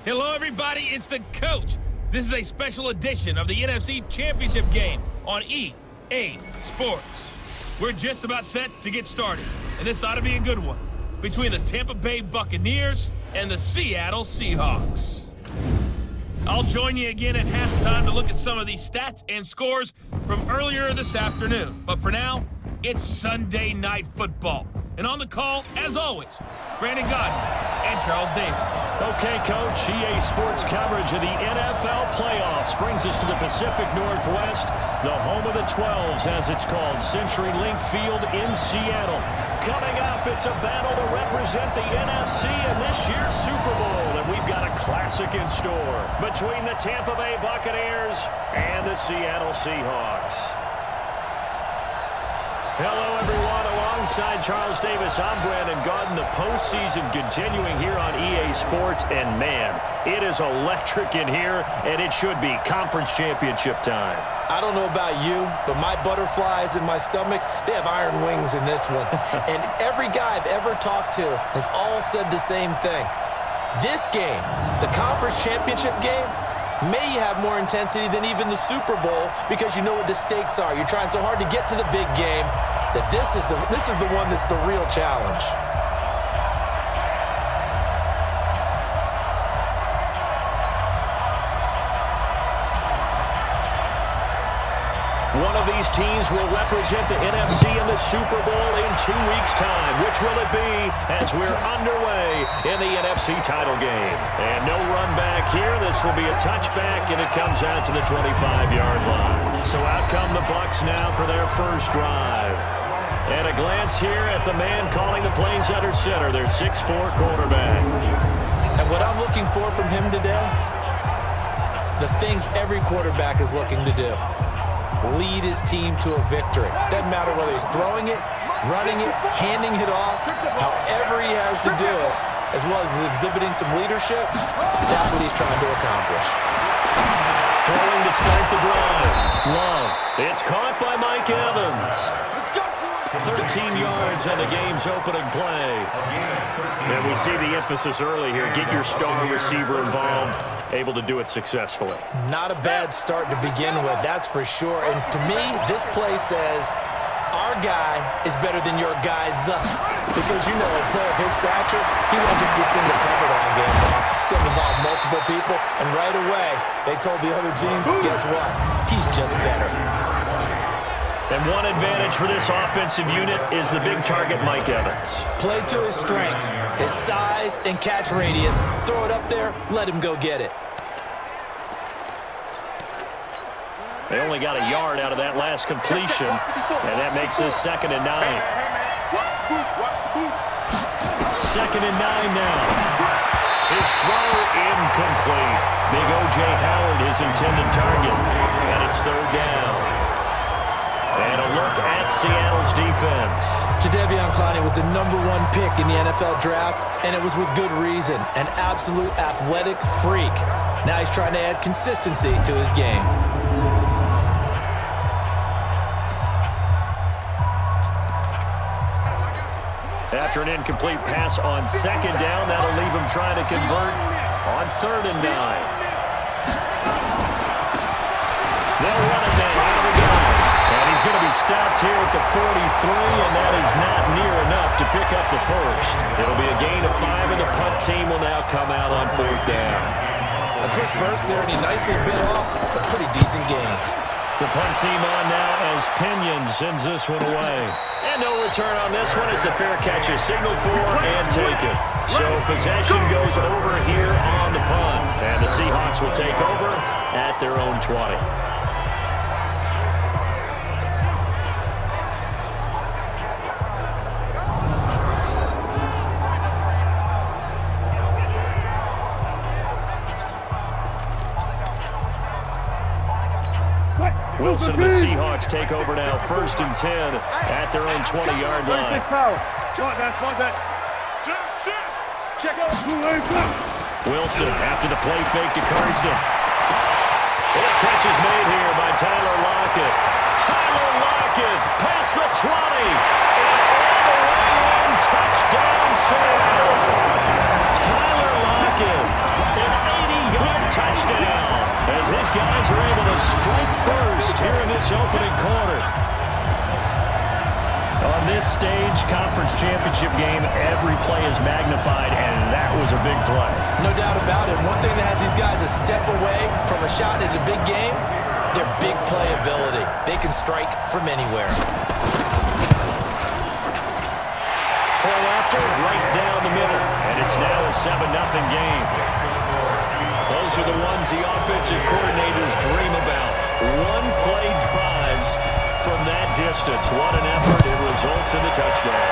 Hello, everybody. It's the coach. This is a special edition of the NFC Championship game on EA Sports. We're just about set to get started, and this ought to be a good one between the Tampa Bay Buccaneers and the Seattle Seahawks. I'll join you again at halftime to look at some of these stats and scores from earlier this afternoon. But for now, it's Sunday Night Football. And on the call, as always, Brandon Godden and Charles Davis. Okay, Coach, EA Sports coverage of the NFL playoffs brings us to the Pacific Northwest, the home of the 12s, as it's called, CenturyLink Field in Seattle. Coming up, it's a battle to represent the NFC in this year's Super Bowl, and we've got a classic in store between the Tampa Bay Buccaneers and the Seattle Seahawks. Hello, everyone. Alongside Charles Davis, I'm Brandon Godden. The postseason continuing here on EA Sports, and man, it is electric in here, and it should be conference championship time. I don't know about you, but my butterflies in my stomach, they have iron wings in this one. And every guy I've ever talked to has all said the same thing. This game, the conference championship game, may have more intensity than even the Super Bowl because you know what the stakes are. You're trying so hard to get to the big game that this is the one that's the real challenge. One of these teams will represent the NFC in the Super Bowl in 2 weeks' time. Which will it be as we're underway in the NFC title game? And no run back here. This will be a touchback, and it comes out to the 25-yard line. So out come the Bucs now for their first drive. And a glance here at the man calling the plays under center, their 6'4" quarterback. And what I'm looking for from him today, the things every quarterback is looking to do. Lead his team to a victory. Doesn't matter whether he's throwing it, running it, handing it off, however he has to do it, as well as exhibiting some leadership, that's what he's trying to accomplish. Throwing to start the drive. Love. It's caught by Mike Evans. 13 yards on the game's opening play. And we see the emphasis early here. Get your star receiver involved. Able to do it successfully. Not a bad start to begin with, that's for sure. And to me, this play says our guy is better than your guy's. Because, you know, a player of his stature, he won't just be single covered all game long. It's going to involve multiple people. And right away, they told the other team, guess what? He's just better. And one advantage for this offensive unit is the big target, Mike Evans. Play to his strength, his size and catch radius. Throw it up there, let him go get it. They only got a yard out of that last completion, and that makes this 2nd and 9. 2nd and 9 now. His throw incomplete. Big O.J. Howard, his intended target, and it's 3rd down. And a look at Seattle's defense. Jadeveon Clowney was the #1 pick in the NFL draft, and it was with good reason. An absolute athletic freak. Now he's trying to add consistency to his game. After an incomplete pass on 2nd down, that'll leave him trying to convert on 3rd and 9. They'll run it down out of the gun. And he's going to be stopped here at the 43, and that is not near enough to pick up the first. It'll be a gain of 5, and the punt team will now come out on 4th down. A quick burst there, and he nicely bit off a pretty decent gain. The punt team on now as Pinion sends this one away. And no return on this one as the fair catch is signaled for and taken. So possession goes over here on the punt. And the Seahawks will take over at their own 20. Wilson and the Seahawks take over now, 1st and 10 at their own 20-yard line. Wilson after the play fake to Carson. And a catch is made here by Tyler Lockett. Tyler Lockett past the 20. And all the way in, touchdown Seattle. Tyler Lockett, an strike first here in this opening quarter. On this stage, conference championship game, every play is magnified, and that was a big play. No doubt about it. One thing that has these guys a step away from a shot in a big game, their big playability. They can strike from anywhere. Point after, right down the middle, and it's now a 7-0 game. Those are the ones the offensive coordinators dream about. One-play drives from that distance. What an effort. It results in the touchdown.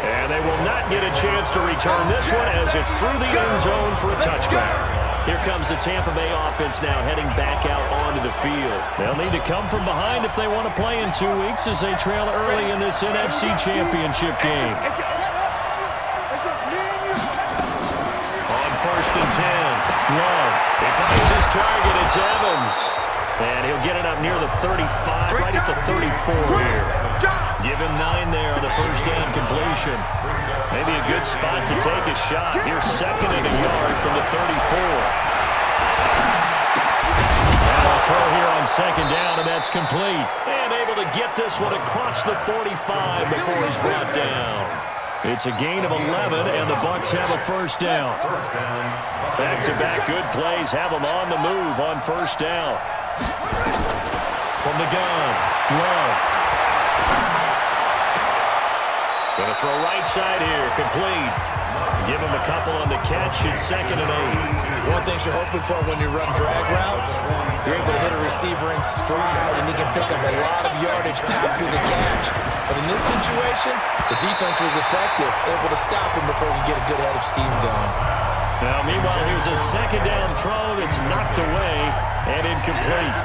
And they will not get a chance to return this one as it's through the end zone for a touchback. Here comes the Tampa Bay offense now heading back out onto the field. They'll need to come from behind if they want to play in 2 weeks as they trail early in this NFC Championship game. On 1st and 10, Love. He finds his target. It's Evans. And he'll get it up near the 35, right at the 34 here. Give him 9 there on the first down completion. Maybe a good spot to take a shot. Here's 2nd and a yard from the 34. Now a throw here on 2nd down, and that's complete. And able to get this one across the 45 before he's brought down. It's a gain of 11, and the Bucs have a first down. Back-to-back good plays have them on the move on first down. From the gun, Love. Gonna throw right side here, complete. Give him a couple on the catch. It's 2nd and 8. One thing you're hoping for when you run drag routes, you're able to hit a receiver in stride, and he can pick up a lot of yardage after the catch. But in this situation, the defense was effective, able to stop him before he get a good head of steam going. Now, meanwhile, here's a 2nd down throw that's knocked away and incomplete.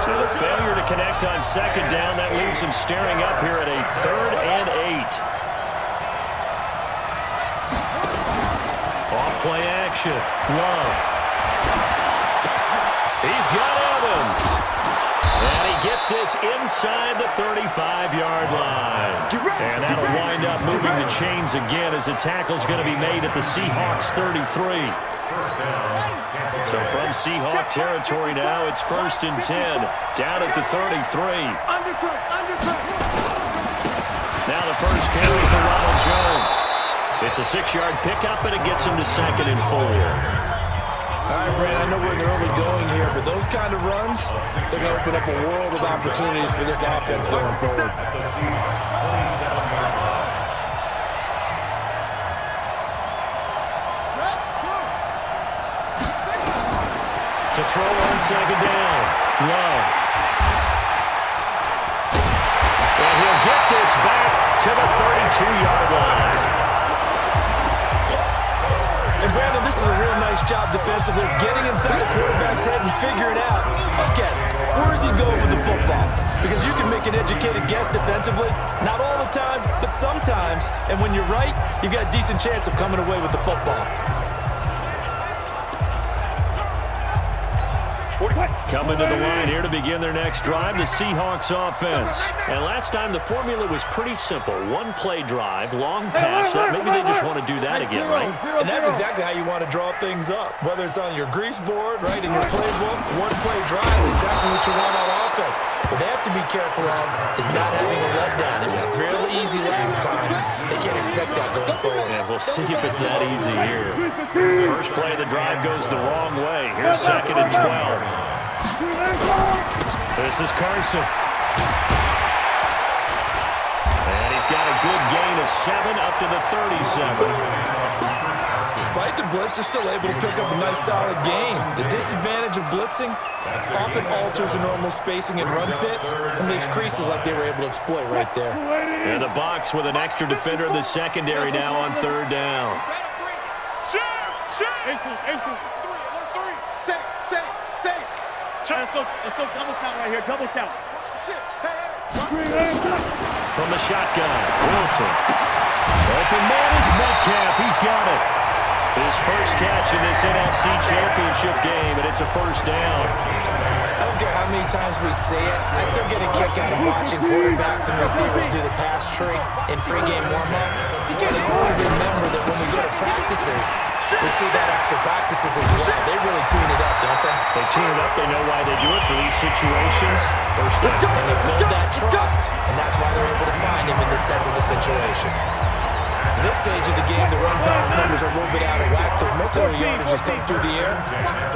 So the failure to connect on 2nd down, that leaves him staring up here at a 3rd and 8. Off-play action. Love. He's got Evans. And he gets this inside the 35-yard line. And that'll wind up moving the chains again as the tackle's going to be made at the Seahawks 33. So from Seahawk territory now, it's 1st and 10, down at the 33. Now the first carry for Ronald Jones. It's a 6-yard pickup, and it gets him to 2nd and 4. All right, Brad, I know we're in the early going here, but those kind of runs, they're going to open up a world of opportunities for this offense going forward. To throw on 2nd down, Love. And he'll get this back to the 32-yard line. And Brandon, this is a real nice job defensively, getting inside the quarterback's head and figuring out, okay, where is he going with the football? Because you can make an educated guess defensively, not all the time, but sometimes. And when you're right, you've got a decent chance of coming away with the football. Coming to the line here to begin their next drive, the Seahawks offense. And last time the formula was pretty simple. One-play drive, long pass. Maybe they just want to do that again, right? And that's exactly how you want to draw things up. Whether it's on your grease board, right, in your playbook, one-play drive is exactly what you want on offense. What they have to be careful of is not having a letdown. It was real easy last time. They can't expect that going forward. Yeah, we'll see if it's that easy here. First play of the drive goes the wrong way. Here's 2nd and 12. This is Carson. And he's got a good gain of 7 up to the 37. Despite the blitz, they're still able to pick up a nice solid gain. The disadvantage of blitzing often alters the normal spacing and run fits and leaves creases like they were able to exploit right there. And the Bucs with an extra defender in the secondary now on 3rd down. Let's go double count right here, double count. From the shotgun, Wilson. Open man is Metcalf. He's got it. His first catch in this NFC Championship game, and it's a first down. I don't care how many times we say it, I still get a kick out of watching quarterbacks and receivers do the pass tree in pregame warm-up. But I always remember that when we go to practices, we see that after practices as well. They really tune it up, don't they? They tune it up. They know why they do it for these situations. First down. And they build that trust, and that's why they're able to find him in this type of a situation. In this stage of the game, the run-pass numbers are a little bit out of whack because most of the yardage just come through the air.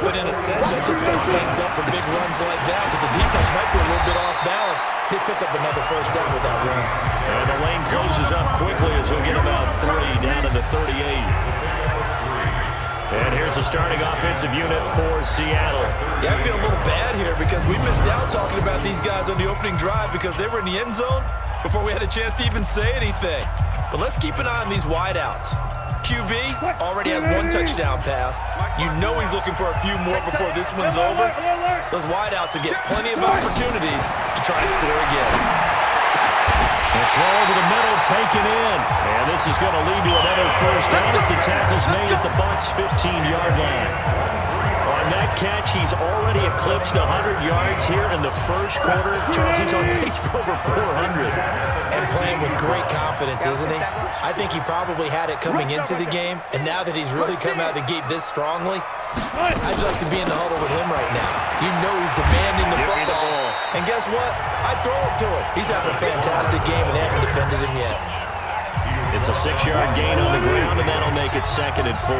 But in a sense, that just sets things up for big runs like that because the defense might be a little bit off balance. They pick up another first down with that run. And the lane closes up quickly as he'll get about 3 down to the 38. And here's the starting offensive unit for Seattle. Yeah, I feel a little bad here because we missed out talking about these guys on the opening drive because they were in the end zone before we had a chance to even say anything. But let's keep an eye on these wideouts. QB already has 1 touchdown pass. You know he's looking for a few more before this one's over. Those wideouts will get plenty of opportunities to try and score again. The throw over the middle, taken in. And this is going to lead to another first down as the tackle's made at the Bucs' 15-yard line. On that catch, he's already eclipsed 100 yards here in the first quarter. Charles, he's on pace for over 400. And playing with great confidence, isn't he? I think he probably had it coming into the game, and now that he's really come out of the gate this strongly, I'd like to be in the huddle with him right now. You know he's demanding the football. And guess what? I'd throw it to him. He's having a fantastic game, and they haven't defended him yet. It's a 6-yard gain on the ground, and that'll make it 2nd and 4.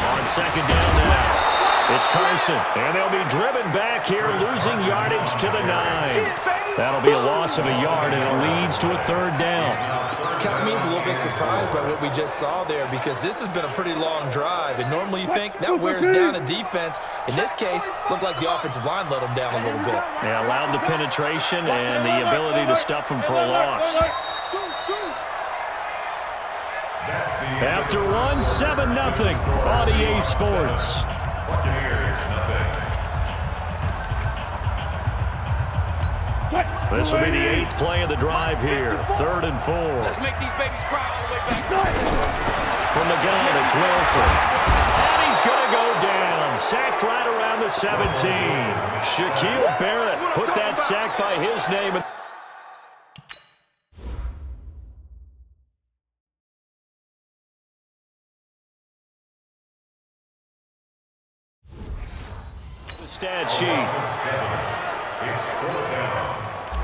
On 2nd down now, it's Carson, and they'll be driven back here, losing yardage to the 9. That'll be a loss of a yard, and it leads to a 3rd down. Kind of means a little bit surprised by what we just saw there because this has been a pretty long drive, and normally you think that wears down a defense. In this case, looked like the offensive line let them down a little bit. Yeah, allowed the penetration and the ability to stuff them for a loss. After 1, 7-0 on EA Sports. This will be the 8th play of the drive here. 3rd and 4. Let's make these babies cry all the way back. From the gun, it's Wilson. And he's going to go down. Sacked right around the 17. Shaquille Barrett put that sack by his name. The stat sheet.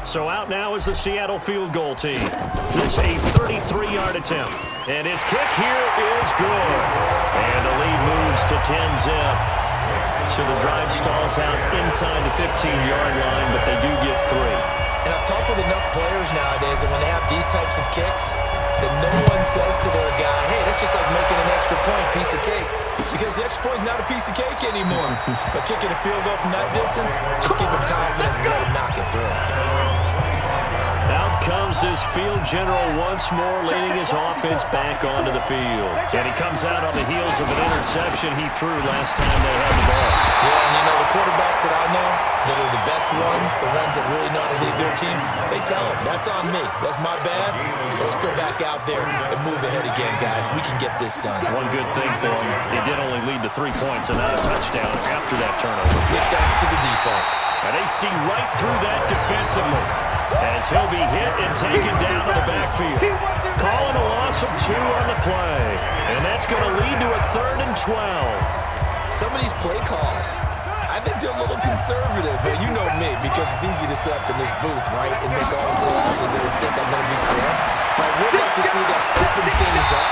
So out now is the Seattle field goal team. This a 33-yard attempt. And his kick here is good. And the lead moves to 10-zip. So the drive stalls out inside the 15-yard line, but they do get 3. And I've talked with enough players nowadays that when they have these types of kicks, that no one says to their guy, hey, that's just like making an extra point, piece of cake. Because the extra point is not a piece of cake anymore. But kicking a field goal from that distance, just give him confidence and let him knock it through. Out comes this field general once more, leading his offense back onto the field. And he comes out on the heels of an interception he threw last time they had the ball. Yeah, and you know, the quarterbacks that I know that are the best ones, the ones that really know how to lead their team, they tell them, that's on me. That's my bad. Let's go back out there and move ahead again, guys. We can get this done. One good thing for him, it did only lead to 3 points and not a touchdown after that turnover. Big thanks to the defense. And they see right through that defensively as he'll be hit and taken down to the backfield. Calling a loss of 2 on the play. And that's going to lead to a 3rd and 12. Some of these play calls, I think they're a little conservative, but you know me, because it's easy to sit up in this booth, right, and make all the calls and think I'm going to be correct. But I would like to see that open things up,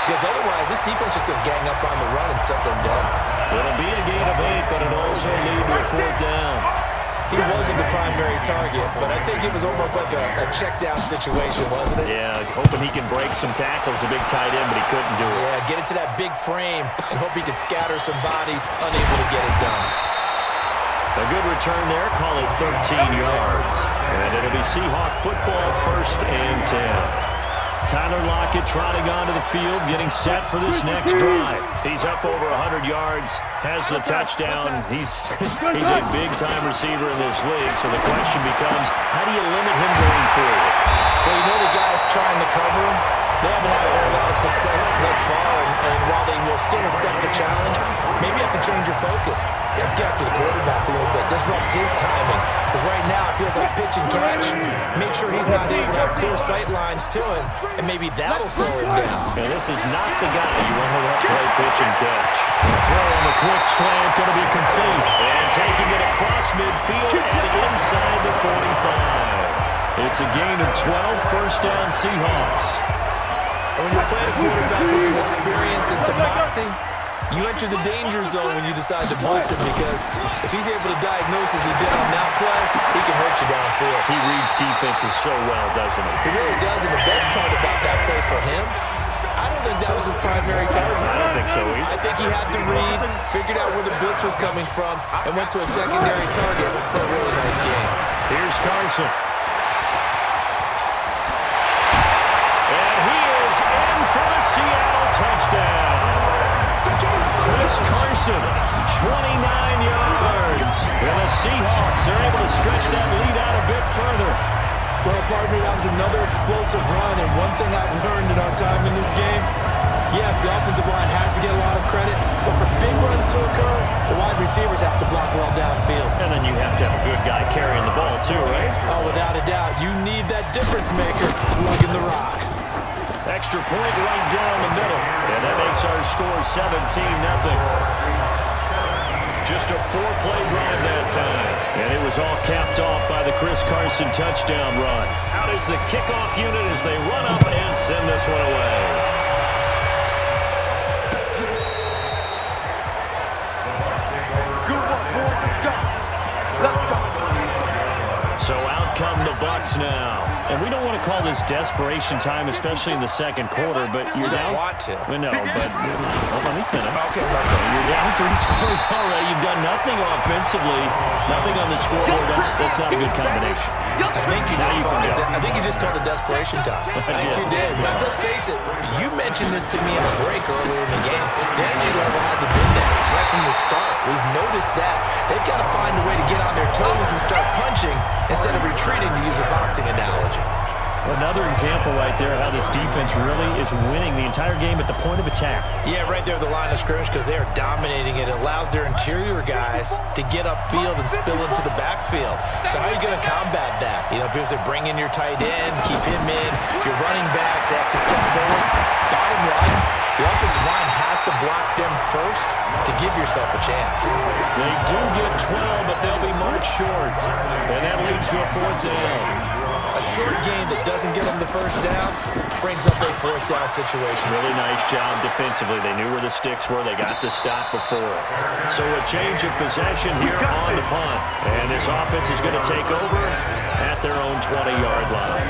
because otherwise this defense is going to gang up on the run and shut them down. It'll be a gain of 8, but it'll also lead to a 4th down. He wasn't the primary target, but I think it was almost like a check-down situation, wasn't it? Yeah, hoping he can break some tackles, a big tight end, but he couldn't do it. Yeah, get it to that big frame and hope he can scatter some bodies, unable to get it done. A good return there, call it 13 yards. And it'll be Seahawk football, 1st and 10. Tyler Lockett trotting onto the field, getting set for this next drive. He's up over 100 yards, has the touchdown. He's a big-time receiver in this league, so the question becomes, how do you limit him going forward? Well, you know the guys trying to cover him, they haven't had a whole lot of of success thus far, and while they will still accept the challenge, maybe you have to change your focus. You have to get after the quarterback a little bit, disrupt his timing, because right now it feels like pitch and catch. Make sure he's not able to have clear sight lines to him, and maybe that'll slow him down. And this is not the guy you want to let play pitch and catch. The throw on the quick slant going to be complete. And taking it across midfield and inside the 45. It's a gain of 12, first down Seahawks. When you're playing a quarterback with some experience and some moxie, you enter the danger zone when you decide to blitz him, because if he's able to diagnose as he did on that play, he can hurt you downfield. He reads defenses so well, doesn't he? He really does, and the best part about that play for him, I don't think that was his primary target. I don't think so either. I think he had the read, figured out where the blitz was coming from, and went to a secondary target for a really nice game. Here's Carson. And he is in for the Seattle touchdown. Chris Carson, 29 yards. And the Seahawks are able to stretch that lead out a bit further. Well, partner, that was another explosive run, and one thing I've learned in our time in this game, yes, the offensive line has to get a lot of credit, but for big runs to occur, the wide receivers have to block well downfield. And then you have to have a good guy carrying the ball too, right? Oh, without a doubt. You need that difference maker lugging the rock. Extra point right down the middle. And that makes our score 17-0. Just a 4-play drive that time. And it was all capped off by the Chris Carson touchdown run. Out is the kickoff unit as they run up and send this one away. So out come the Bucs now. And we don't want to call this desperation time, especially in the second quarter, but you're down. You don't want to. No, but let me finish. Okay. You're down 3 scores already. You've done nothing offensively, nothing on the scoreboard. That's not a good combination. I think you just called it desperation time. I think you did. But let's face it, you mentioned this to me in a break earlier in the game. The energy level hasn't been there right from the start. We've noticed that. They've got to find a way to get on their toes and start punching instead of retreating, to use a boxing analogy. Another example right there how this defense really is winning the entire game at the point of attack. Yeah, right there at the line of scrimmage, because they are dominating it. It allows their interior guys to get upfield and spill into the backfield. So how are you going to combat that? You know, because they're bringing your tight end, keep him in. Your running backs, they have to step forward. Bottom line, the offensive line has to block them first to give yourself a chance. They do get 12, but they'll be marked short. And that leads to a 4th down. A short game that doesn't get them the first down brings up a 4th down situation. Really nice job defensively. They knew where the sticks were. They got the stop before. So a change of possession here on the punt. And this offense is going to take over at their own 20-yard line.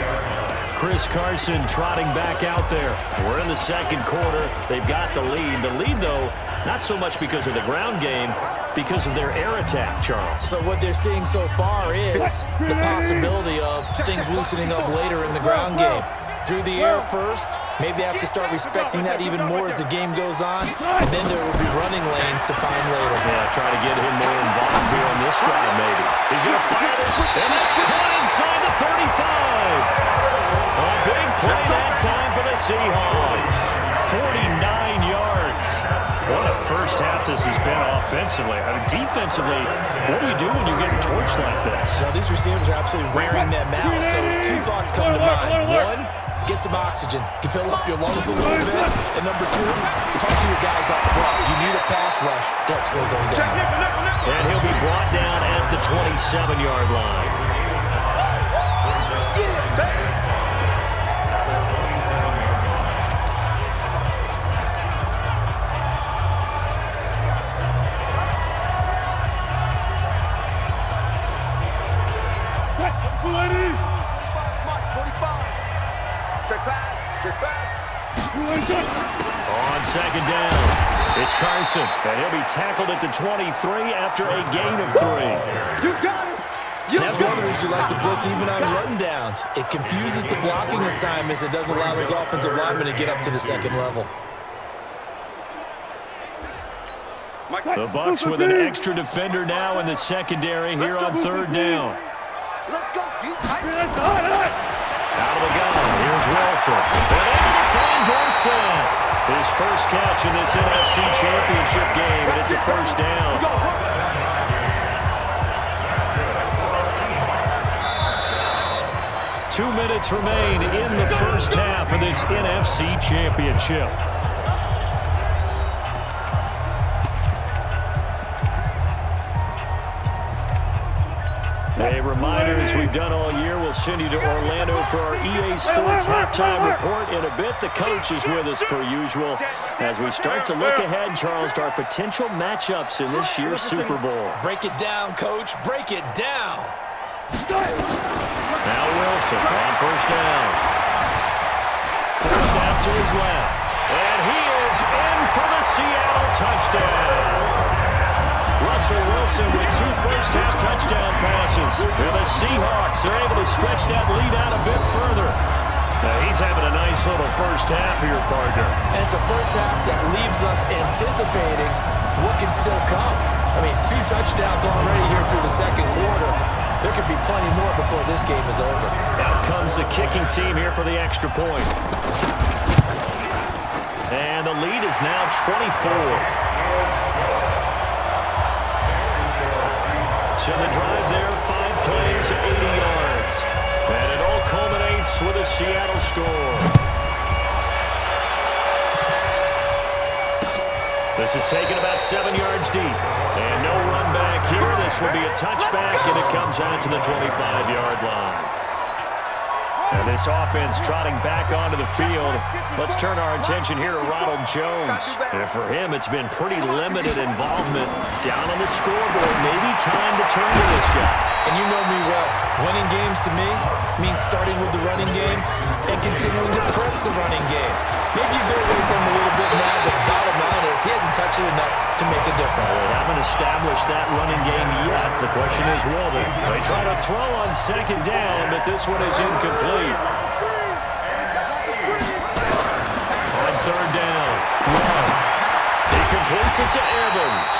Chris Carson trotting back out there. We're in the second quarter. They've got the lead. The lead, though, not so much because of the ground game, because of their air attack, Charles. So what they're seeing so far is the possibility of things loosening up later in the ground game. Through the air first, maybe they have to start respecting that even more as the game goes on, and then there will be running lanes to find later. Yeah, try to get him more involved here on this drive, maybe. He's going to fire this, and that's caught inside the 35. A big play that time for the Seahawks. 49 yards. What a first half this has been offensively. I mean, defensively, what do you do when you're getting torched like this? Now, these receivers are absolutely wearing them out. So 2 thoughts come to mind. One, get some oxygen. You can fill up your lungs a little bit. And number 2, talk to your guys up front. You need a pass rush. Don't slow them down. And he'll be brought down at the 27-yard line. On second down, it's Carson, and he'll be tackled at the 23 after a gain of 3. You got it! That's one of the reasons you like to blitz even on rundowns. It confuses the blocking assignments. It doesn't allow those offensive linemen to get up to the second level. The Bucs with an extra defender now in the secondary here on 3rd down. Let's go, Out of the gun, here's Wilson. And able to find Dorsett. His first catch in this NFC Championship game, and it's a first down. 2 minutes remain in the first half of this NFC Championship. A reminder, as we've done all year, we'll send you to Orlando for our EA Sports halftime report. In a bit, the coach is with us per usual as we start to look ahead, Charles, to our potential matchups in this year's Super Bowl. Break it down, Coach. Break it down. Now Wilson on first down. First snap to his left. And he is in for the Seattle touchdown. Russell Wilson with 2 first-half touchdown passes. And the Seahawks are able to stretch that lead out a bit further. Now he's having a nice little first half for your partner. And it's a first half that leaves us anticipating what can still come. I mean, 2 touchdowns already here through the second quarter. There could be plenty more before this game is over. Out comes the kicking team here for the extra point. And the lead is now 24. So the drive there, 5 plays, 80 yards. And it all culminates with a Seattle score. This is taken about 7 yards deep. And no run back here. This will be a touchback, and it comes out to the 25-yard line. And this offense trotting back onto the field. Let's turn our attention here to Ronald Jones. And for him, it's been pretty limited involvement. Down on the scoreboard, maybe time to turn to this guy. And you know me well. Winning games to me means starting with the running game and continuing to press the running game. Maybe you go away from him a little bit now, but the bottom line is he hasn't touched it enough to make a difference. They haven't established that running game yet. The question is, will they? They try to throw on second down, but this one is incomplete. On third down, Love. He completes it to Evans.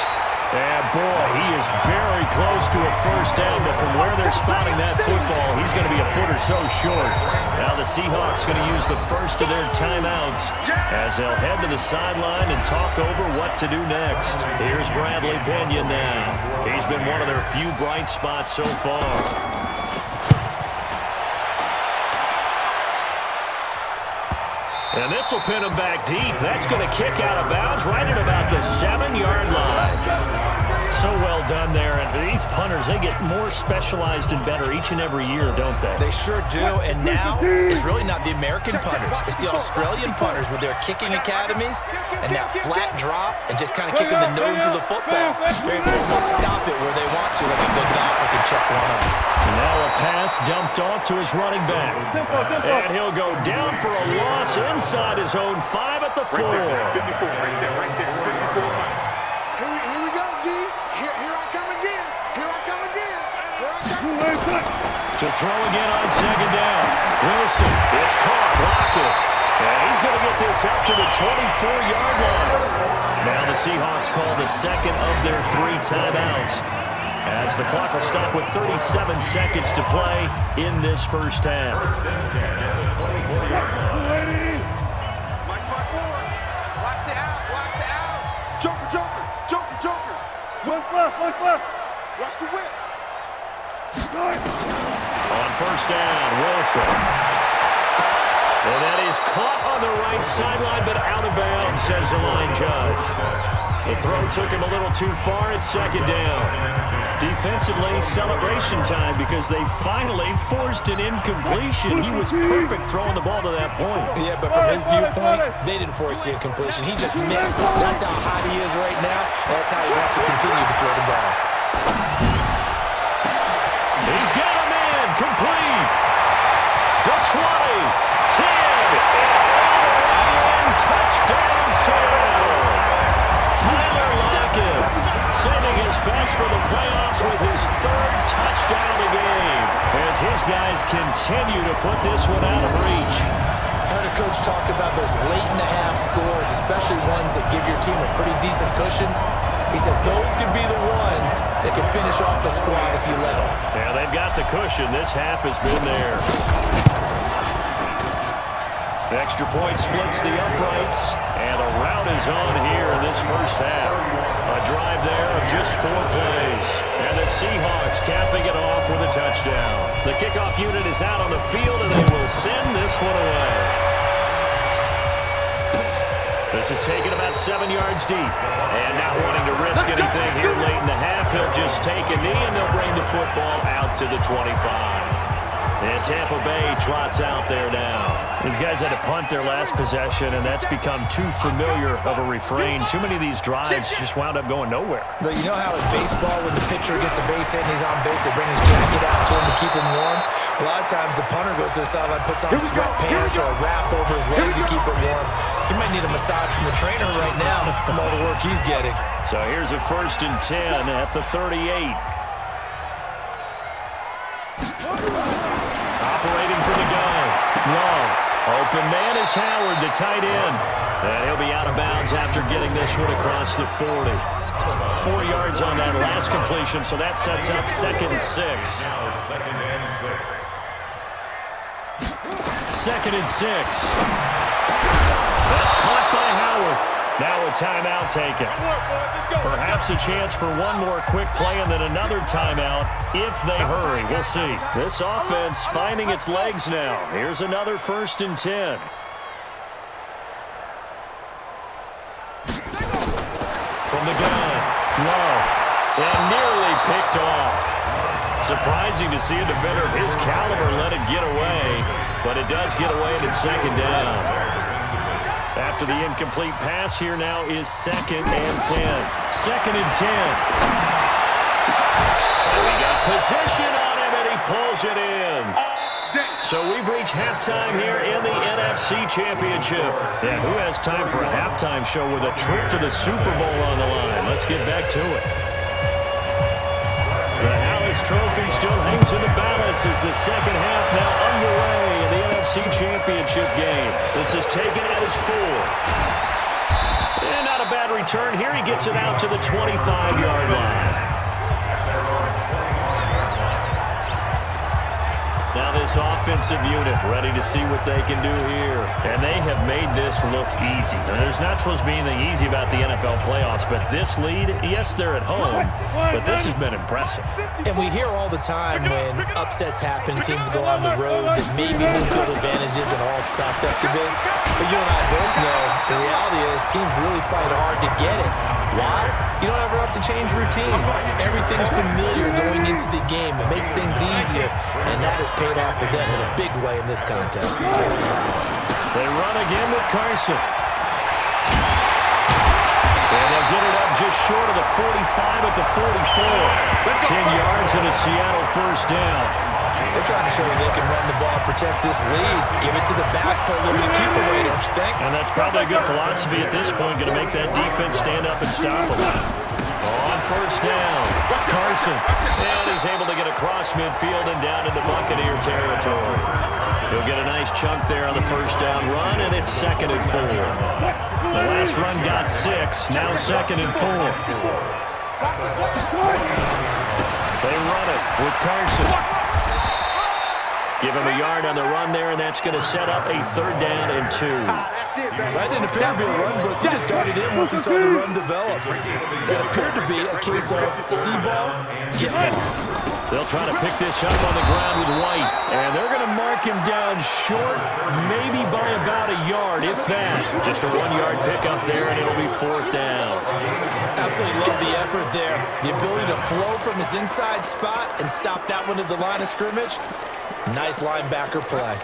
And boy, he is very close to a first down, but from where they're spotting that football, he's going to be a foot or so short. Now the Seahawks going to use the first of their timeouts as they'll head to the sideline and talk over what to do next. Here's Bradley Pena now. He's been one of their few bright spots so far. And this will pin him back deep. That's going to kick out of bounds right at about the 7-yard line. So well done there. And these punters, they get more specialized and better each and every year, don't they? They sure do. And now it's really not the American punters. It's the Australian punters with their kicking academies and that flat drop and just kind of kicking the nose of the football. They're able to almost stop it where they want to, like a good golfer can check one up. Now a pass dumped off to his running back. And he'll go down for a loss inside his own 5 at the 4. Here we go, D. Here I come again. Here I come again. Here I come. To throw again on second down. Wilson, it's caught. Lockett. And he's going to get this up to the 24-yard line. Now the Seahawks call the second of their 3 timeouts, as the clock will stop with 37 seconds to play in this first half. Left. Watch the whip. On first down, Wilson. And that is caught on the right sideline, but out of bounds, says the line judge. The throw took him a little too far at second down. Defensively, celebration time because they finally forced an incompletion. He was perfect throwing the ball to that point. Yeah, but from his viewpoint, they didn't force the incompletion. He just misses. That's how hot he is right now, and that's how he wants to continue to throw the ball. He's got him in. Complete. The 20, 10, and touchdown Seattle. Tyler Lockett sending his best for the playoffs with his 3rd touchdown of the game as his guys continue to put this one out of reach. I heard a coach talk about those late-in-the-half scores, especially ones that give your team a pretty decent cushion. He said those could be the ones that can finish off the squad if you let them. Yeah, they've got the cushion. This half has been theirs. Extra point splits the uprights, and a rout is on here in this first half. A drive there of just 4 plays, and the Seahawks capping it off with a touchdown. The kickoff unit is out on the field, and they will send this one away. This is taken about 7 yards deep, and not wanting to risk anything here late in the half, he'll just take a knee, and they'll bring the football out to the 25. And Tampa Bay trots out there now. These guys had to punt their last possession, and that's become too familiar of a refrain. Too many of these drives just wound up going nowhere. But you know how in baseball, when the pitcher gets a base hit and he's on base, they bring his jacket out to him to keep him warm? A lot of times the punter goes to the sideline, puts on sweatpants or a wrap over his leg to keep him warm. He might need a massage from the trainer right now from all the work he's getting. So here's a 1st and 10 at the 38. Operating from the gun. Love. Open man is Howard, the tight end. And he'll be out of bounds after getting this one across the 40. 4 yards on that last completion, so that sets up 2nd and 6. 2nd and 6. That's caught by Howard. Now a timeout taken. Perhaps a chance for one more quick play and then another timeout if they hurry. We'll see. This offense finding its legs now. Here's another 1st and 10. From the gun, Love, and nearly picked off. Surprising to see a defender of his caliber let it get away, but it does get away and it's 2nd down. After the incomplete pass, here now is 2nd and 10. 2nd and 10. And we got position on him, and he pulls it in. So we've reached halftime here in the NFC Championship. And who has time for a halftime show with a trip to the Super Bowl on the line? Let's get back to it. The Hallis Trophy still hangs in the balance as the second half now underway in the NFC Championship game. This is taken at his 4. And not a bad return here. He gets it out to the 25-yard line. Now this offensive unit ready to see what they can do here. And they have made this look easy. Now, there's not supposed to be anything easy about the NFL playoffs, but this lead, yes, they're at home, but this has been impressive. And we hear all the time when upsets happen, teams go on the road, that maybe home field advantage isn't all it's cracked up to be. But you and I both know the reality is teams really fight hard to get it. Why? You don't ever have to change routine. Everything's familiar going into the game. It makes things easier, and that has paid off for them in a big way in this contest. They run again with Carson. And they'll get it up just short of the 45 at the 44. 10 yards and a Seattle 1st down. They're trying to show you they can run the ball, protect this lead, give it to the backs, put a little bit of keep away, don't you think? And that's probably a good philosophy at this point, going to make that defense stand up and stop them. On 1st down, Carson. And he's able to get across midfield and down into Buccaneer territory. He'll get a nice chunk there on the 1st down run, and it's 2nd and 4. The last run got 6, now 2nd and 4. They run it with Carson. Give him a yard on the run there, and that's going to set up a 3rd down and 2. That didn't appear to be a run blitz. He just darted in once he saw the run develop. That appeared to be a case of see ball, get ball. They'll try to pick this up on the ground with White, and they're going to mark him down short, maybe by about a yard, if that. Just a 1-yard pickup there, and it'll be 4th down. Absolutely love the effort there. The ability to flow from his inside spot and stop that one at the line of scrimmage. Nice linebacker play.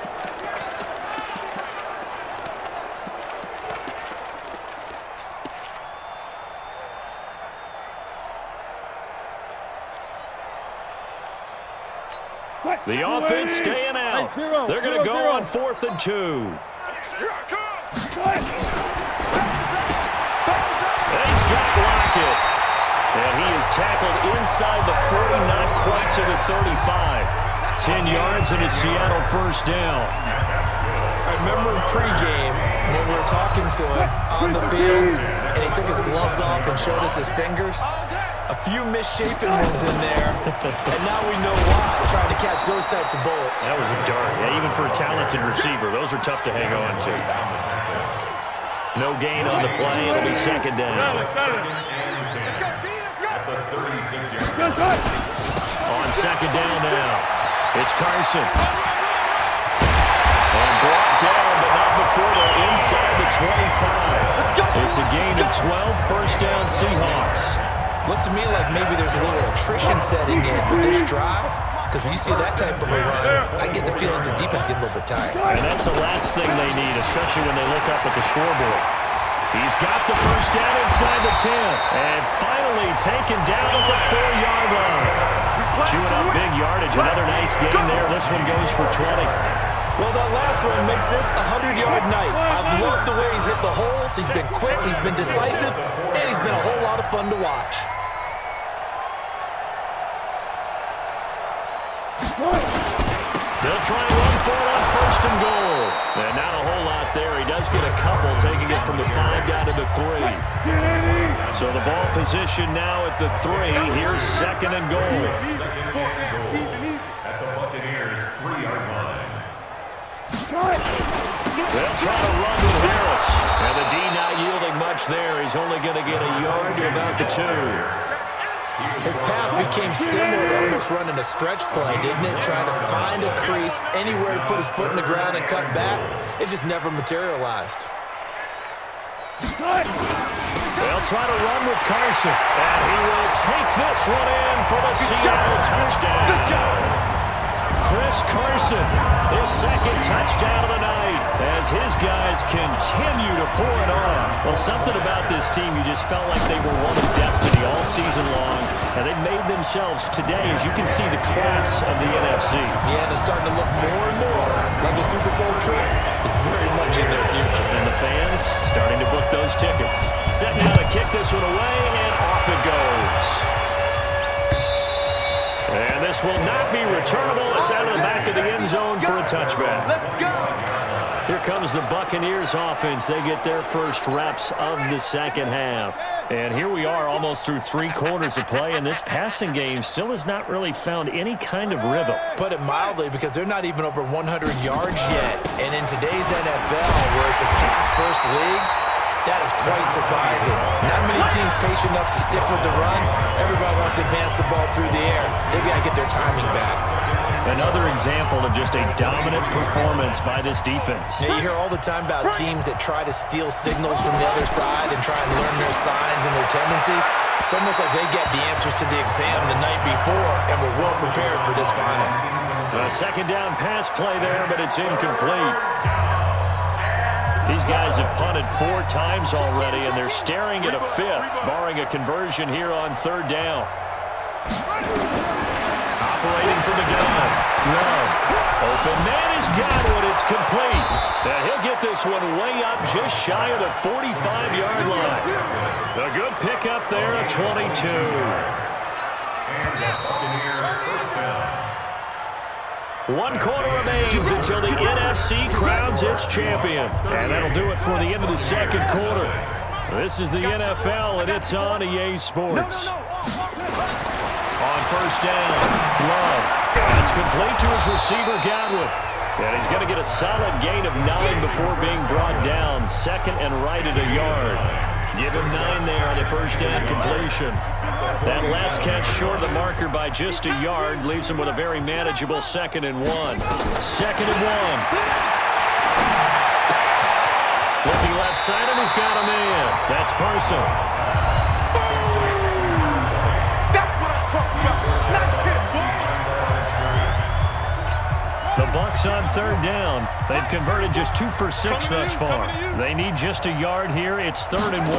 The offense staying out. They're going to go on 4th and 2. And he's got Lockett. And he is tackled inside the 40, not quite to the 35. 10 yards and a Seattle 1st down. I remember in pregame when we were talking to him on the field, and he took his gloves off and showed us his fingers. A few misshapen ones in there, and now we know why, trying to catch those types of bullets. That was a dart. Yeah, even for a talented receiver, those are tough to hang on to. No gain on the play. It'll be second down. On second down now, it's Carson. And brought down, but not before they're inside the 25. It's a gain of 12, first down Seahawks. Looks to me like maybe there's a little attrition setting in with this drive, because when you see that type of a run, I get the feeling the defense gets a little bit tired. And that's the last thing they need, especially when they look up at the scoreboard. He's got the first down inside the 10, and finally taken down at the 4-yard line. Chewing up big yardage, another nice gain there. This one goes for 20. Well, that last one makes this a 100-yard night. I've loved the way he's hit the holes. He's been quick, he's been decisive, and he's been a whole lot of fun to watch. They'll try and run for it on first and goal. And not a whole lot there. He does get a couple, taking it from the 5 down to the 3. So the ball position now at the 3. Here's second and goal. At the Buccaneers 3-yard line. They'll try to run with Harris. And the D not yielding much there. He's only going to get a yard to about the 2. His path became similar to almost running a stretch play, didn't it? Trying to find a crease, anywhere to put his foot in the ground and cut back. It just never materialized. They'll try to run with Carson. And he will take this one in for the Seattle touchdown. Chris Carson, his second touchdown of the night, as his guys continue to pour it on. Well, something about this team, you just felt like they were one of destiny all season long, and they made themselves today, as you can see, the class of the NFC. Yeah, and it's starting to look more and more like the Super Bowl trip is very much in their future. And the fans starting to book those tickets. Setting out to kick this one away, and off it goes. And this will not be returnable. It's out of the back of the end zone for a touchback. Let's go. Here comes the Buccaneers offense. They get their first reps of the second half. And here we are almost through 3 quarters of play, and this passing game still has not really found any kind of rhythm. Put it mildly, because they're not even over 100 yards yet. And in today's NFL, where it's a pass-first league, that is quite surprising. Not many teams patient enough to stick with the run. Everybody wants to advance the ball through the air. They've got to get their timing back. Another example of just a dominant performance by this defense. Yeah, you hear all the time about teams that try to steal signals from the other side and try and learn their signs and their tendencies. It's almost like they get the answers to the exam the night before and were well prepared for this final. A second down pass play there, but it's incomplete. These guys have punted 4 times already, and they're staring at a 5th, barring a conversion here on 3rd down. Operating from the gun. Love. Open man has got it. It's complete. And he'll get this one way up just shy of the 45-yard line. A good pickup there at 22. One quarter remains until the NFC crowns its champion. And that'll do it for the end of the second quarter. This is the NFL, and it's on EA Sports. On first down, Love. That's complete to his receiver, Godwin. And he's going to get a solid gain of 9 before being brought down. Second and right at a yard. Give him 9 there on the first down completion. That last catch short of the marker by just a yard leaves him with a very manageable 2nd and 1. 2nd and 1. Looking left side, and he's got a man. That's Carson. That's what I'm talking about. Nice hit, boy. The Bucs on 3rd down. They've converted just 2 for 6 thus far. They need just a yard here. It's 3rd and 1.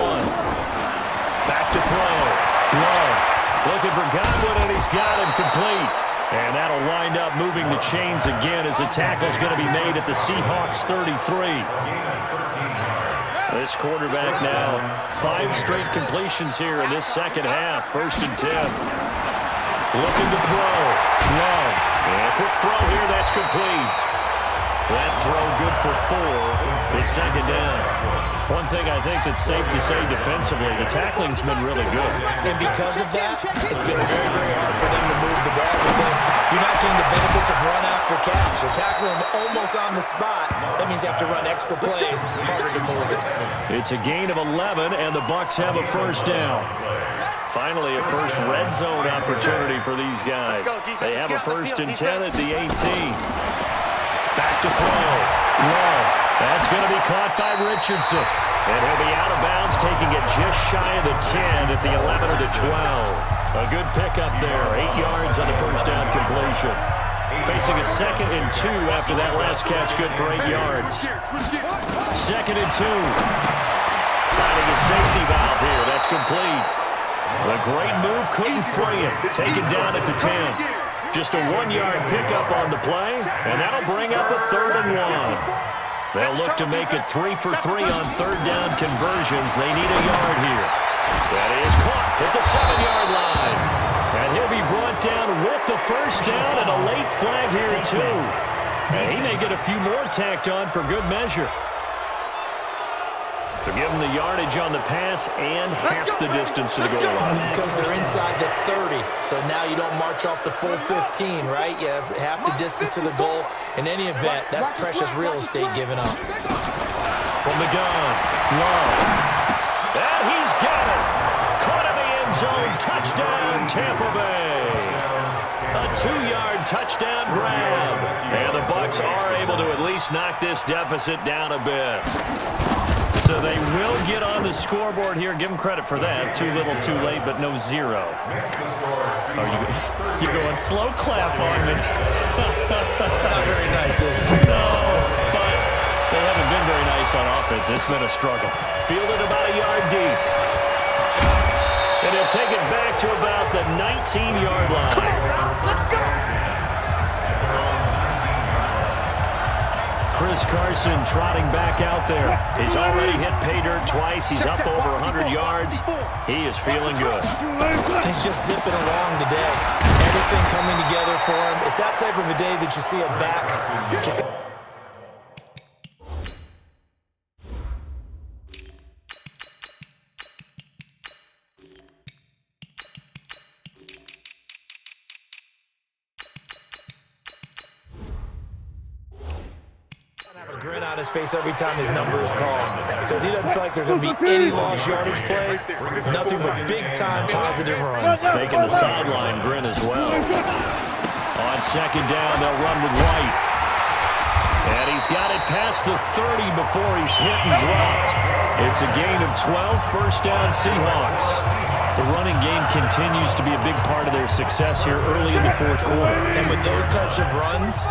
Back to throw. Love looking for Godwin, and he's got him complete. And that'll wind up moving the chains again as the tackle's going to be made at the Seahawks 33. This quarterback now, 5 straight completions here in this second half. 1st and 10. Looking to throw. Love. And a quick throw here. That's complete. That throw good for 4. It's second down. One thing I think that's safe to say defensively, the tackling's been really good. And because of that, it's been very, very hard for them to move the ball because you're not getting the benefits of run after catch. You're tackling them almost on the spot. That means you have to run extra plays, harder to move it. It's a gain of 11, and the Bucs have a first down. Finally, a first red zone opportunity for these guys. They have a 1st and 10 at the 18. Back to throw. Love. That's going to be caught by Richardson. And he'll be out of bounds, taking it just shy of the 10 at the 11 or the 12. A good pickup there. 8 yards on the first down completion. Facing a 2nd and 2 after that last catch, good for 8 yards. 2nd and 2. Finding a safety valve here. That's complete. The great move couldn't free him. Taken down at the 10. Just a 1-yard pickup on the play, and that'll bring up a 3rd and 1. They'll look to make it 3 for 3 on 3rd down conversions. They need a yard here. That is caught at the 7-yard line. And he'll be brought down with the first down and a late flag here, too. And he may get a few more tacked on for good measure. So give him the yardage on the pass and half the distance to the goal line. Because they're inside the 30, so now you don't march off the full 15, right? You have half the distance to the goal. In any event, that's precious real estate given up. From the gun, Love. And he's got it. Caught in the end zone. Touchdown, Tampa Bay. A 2-yard touchdown grab. And the Bucs are able to at least knock this deficit down a bit. So they will get on the scoreboard here. Give them credit for that. Too little, too late, but no 0. Oh, you're going slow clap on me. Not very nice, is it? No, but they haven't been very nice on offense. It's been a struggle. Fielded about a yard deep. And he'll take it back to about the 19-yard line. Let's go. Chris Carson trotting back out there. He's already hit pay dirt twice. He's up over 100 yards. He is feeling good. He's just zipping along today. Everything coming together for him. It's that type of a day that you see a back just... grin on his face every time his number is called because he doesn't feel like there are going to be any lost yardage plays, nothing but big-time positive runs. Making the sideline grin as well. On 2nd down, they'll run with White. And he's got it past the 30 before he's hit and dropped. It's a gain of 12, first down Seahawks. The running game continues to be a big part of their success here early in the 4th quarter. And with those types of runs,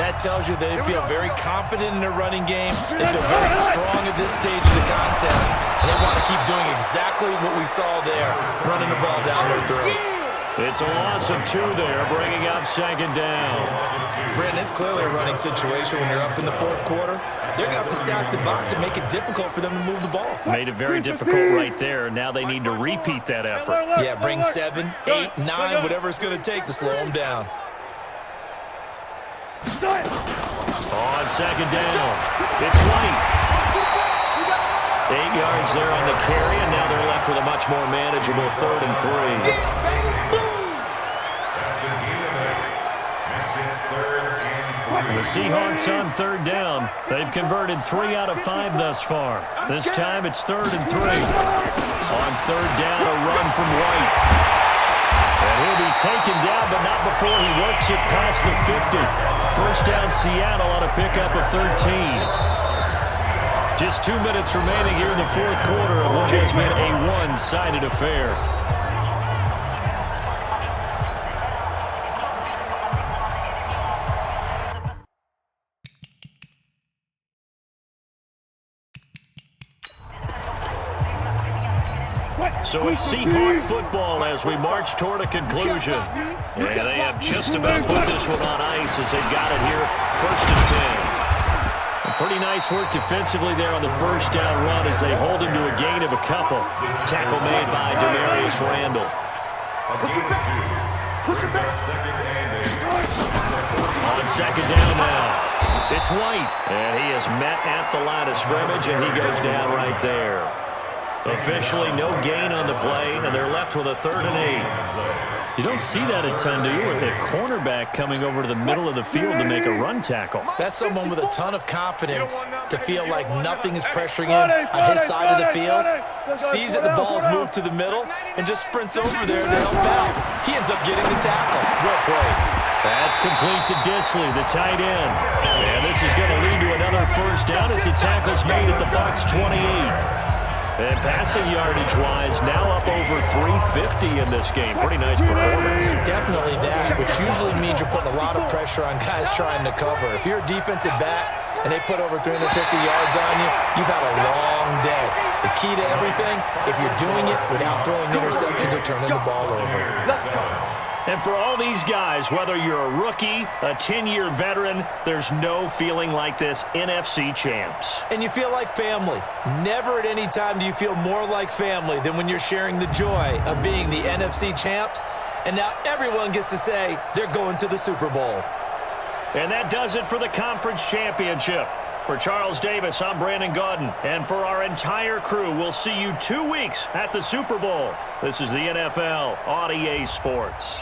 that tells you they feel very confident in their running game. They feel very strong at this stage of the contest. And they want to keep doing exactly what we saw there, running the ball down their throat. It's a loss of 2 there, bringing up 2nd down. Brenton, it's clearly a running situation when you're up in the 4th quarter. They're going to have to stack the box and make it difficult for them to move the ball. Made it very difficult right there. Now they need to repeat that effort. Yeah, bring 7, 8, 9, whatever it's going to take to slow them down. On 2nd down, it's White. 8 yards there on the carry, and now they're left with a much more manageable 3rd and 3. The Seahawks on 3rd down. They've converted 3 out of 5 thus far. This time it's 3rd and 3. On 3rd down, a run from White. And he'll be taken down, but not before he works it past the 50. First down Seattle on a pickup of 13. Just 2 minutes remaining here in the 4th quarter of what has been a one-sided affair. So it's Seahawk football as we march toward a conclusion. And they have just about put this one on ice as they got it here, 1st and 10. Pretty nice work defensively there on the first down run as they hold him to a gain of a couple. Tackle made by Demarius Randall. On 2nd down now, it's It's White. And he is met at the line of scrimmage, and he goes down right there. Officially no gain on the play, and they're left with a 3rd and 8. You don't see that a ton, do you? With a cornerback coming over to the middle of the field to make a run tackle. That's someone with a ton of confidence to feel like nothing is pressuring him on his side of the field. Sees that the ball's moved to the middle and just sprints over there to help out. He ends up getting the tackle. Well played. That's complete to Disley, the tight end. And this is going to lead to another first down as the tackle's made at the Bucs 28. And passing yardage-wise, now up over 350 in this game. Pretty nice performance. Definitely that, which usually means you're putting a lot of pressure on guys trying to cover. If you're a defensive back and they put over 350 yards on you, you've had a long day. The key to everything, if you're doing it without throwing interceptions or turning the ball over. Let's go. And for all these guys, whether you're a rookie, a 10-year veteran, there's no feeling like this NFC champs. And you feel like family. Never at any time do you feel more like family than when you're sharing the joy of being the NFC champs. And now everyone gets to say they're going to the Super Bowl. And that does it for the conference championship. For Charles Davis, I'm Brandon Gaudin. And for our entire crew, we'll see you 2 weeks at the Super Bowl. This is the NFL on EA Sports.